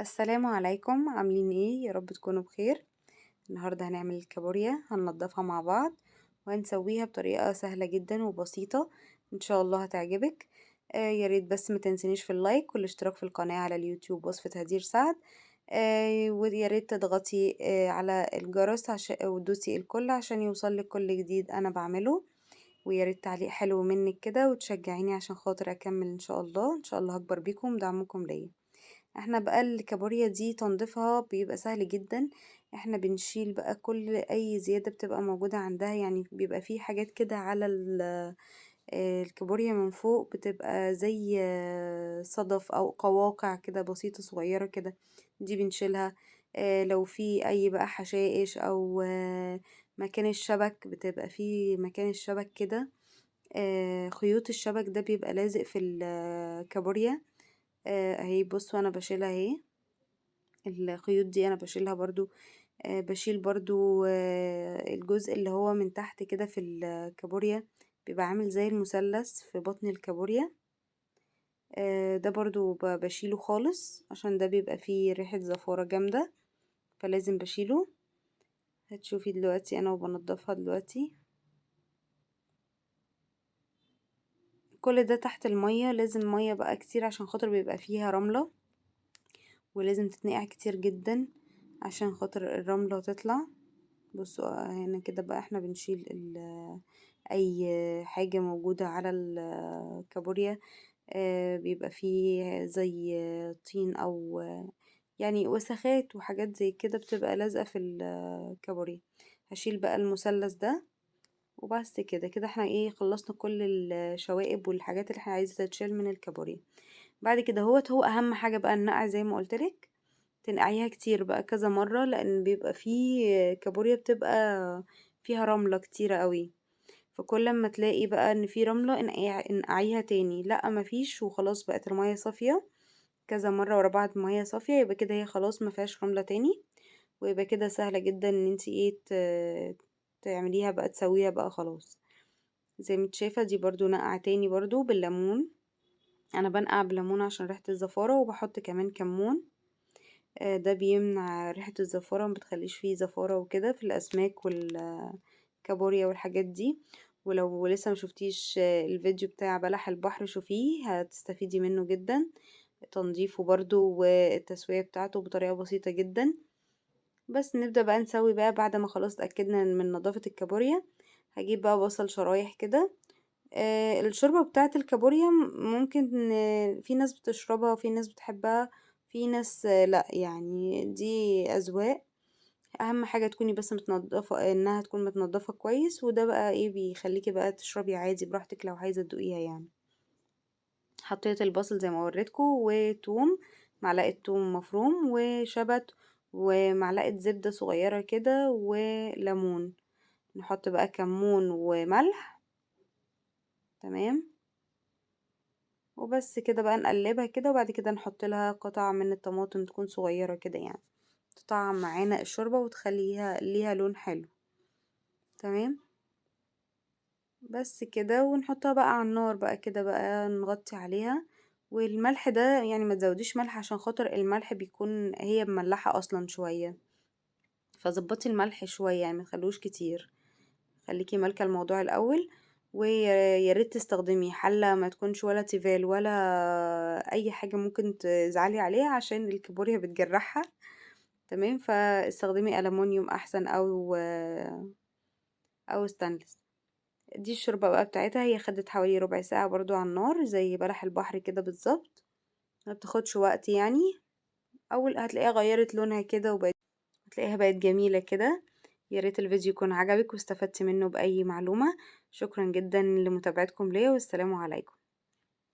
السلام عليكم، عاملين ايه؟ يا رب تكونوا بخير. النهارده هنعمل الكابوريا، هننضفها مع بعض وهنسويها بطريقه سهله جدا وبسيطه. ان شاء الله هتعجبك. يا ريت بس ما تنسنيش في اللايك والاشتراك في القناه على اليوتيوب وصفة هدير سعد. ويا ريت تضغطي على الجرس عشان وتدوسي الكل عشان يوصلك كل جديد انا بعمله. ويا ريت تعليق حلو منك كده وتشجعيني عشان خاطر اكمل ان شاء الله. ان شاء الله هكبر بيكم ودعمكم ليا. احنا بقى الكابوريا دي تنظيفها بيبقى سهل جدا. احنا بنشيل بقى كل اي زيادة بتبقى موجودة عندها، يعني بيبقى فيه حاجات كده على الكابوريا من فوق، بتبقى زي صدف او قواقع كده بسيطة صغيرة كده. دي بنشيلها. لو في اي بقى حشائش او مكان الشبك، بتبقى في مكان الشبك كده. خيوط الشبك ده بيبقى لازق في الكابوريا. اهي بصوا انا بشيلها اهي. الخيوط دي انا بشيلها برضو. بشيل برضو الجزء اللي هو من تحت كده في الكابوريا، بيبقى عامل زي المثلث في بطن الكابوريا. ده برضو بشيله خالص عشان ده بيبقى فيه ريحة زفارة جامدة، فلازم بشيله. هتشوفي دلوقتي انا وبنضفها دلوقتي. كل ده تحت المية، لازم مية بقى كتير عشان خاطر بيبقى فيها رملة، ولازم تتنقع كتير جدا عشان خاطر الرملة تطلع. بصوا هنا كده بقى احنا بنشيل اي حاجة موجودة على الكابوريا. بيبقى فيه زي طين او يعني وسخات وحاجات زي كده بتبقى لازقة في الكابوريا. هشيل بقى المثلث ده وبس كده. كده احنا ايه، خلصنا كل الشوائب والحاجات اللي احنا عايزة تتشال من الكابوريا. بعد كده هو اهم حاجة بقى النقع زي ما قلتلك. تنقعيها كتير بقى كذا مرة، لان بيبقى فيه كابوريا بتبقى فيها رملة كتيرة قوي. فكل ما تلاقي بقى ان في رملة انقعيها تاني. لا مفيش وخلاص، بقت المية صافية كذا مرة ورا بعض مية صافية، يبقى كده هي خلاص ما فيهاش رملة تاني. ويبقى كده سهلة جدا ان انتي ايه تعمليها بقى، تسويها بقى خلاص. زي ما انت شايفة دي برضو نقع تاني برضو بالليمون. انا بنقع بالليمون عشان ريحة الزفارة، وبحط كمان كمون. ده بيمنع ريحة الزفارة، ما بتخليش فيه زفارة وكده في الأسماك والكابوريا والحاجات دي. ولو لسه ما شفتيش الفيديو بتاع بلح البحر، شوفيه هتستفيدي منه جدا. تنظيفه برضو والتسوية بتاعته بطريقة بسيطة جدا. بس نبدأ بقى نسوي بقى بعد ما خلاص اتأكدنا من نظافة الكابوريا. هجيب بقى بصل شرايح كده. الشوربة بتاعة الكابوريا ممكن في ناس بتشربها وفي ناس بتحبها، في ناس لا، يعني دي أذواق. أهم حاجة تكوني بس متنضفة، إنها تكون متنضفة كويس، وده بقى ايه بيخليكي بقى تشربي عادي براحتك لو عايزة تدوقيها يعني. حطيت البصل زي ما وريتكم، وتوم، معلقة توم مفروم وشبت، ومعلقة زبدة صغيرة كده، وليمون. نحط بقى كمون وملح. تمام. وبس كده بقى نقلبها كده، وبعد كده نحط لها قطع من الطماطم تكون صغيرة كده يعني، تطعم معانا الشوربة وتخليها ليها لون حلو. تمام. بس كده ونحطها بقى على النار بقى كده بقى نغطي عليها. والملح ده يعني ما تزوديش ملح عشان خاطر الملح بيكون هي مملحة اصلا شوية، فظبطي الملح شوية يعني ما تخلوش كتير. خليكي مالكة الموضوع الاول. ويا ريت تستخدمي حلة ما تكونش ولا تيفال ولا اي حاجة ممكن تزعلي عليها عشان الكابوريا بتجرحها. تمام. فاستخدمي ألمونيوم احسن او ستانلس. دي الشوربة بقى بتاعتها، هي خدت حوالي ربع ساعة برضو على النار زي بلح البحر كده بالظبط. ما بتاخدش وقت يعني. اول هتلاقيها غيرت لونها كده وبقت، هتلاقيها بقت جميلة كده. يا ريت الفيديو يكون عجبك واستفدتي منه بأي معلومة. شكرا جدا لمتابعتكم ليا، والسلام عليكم.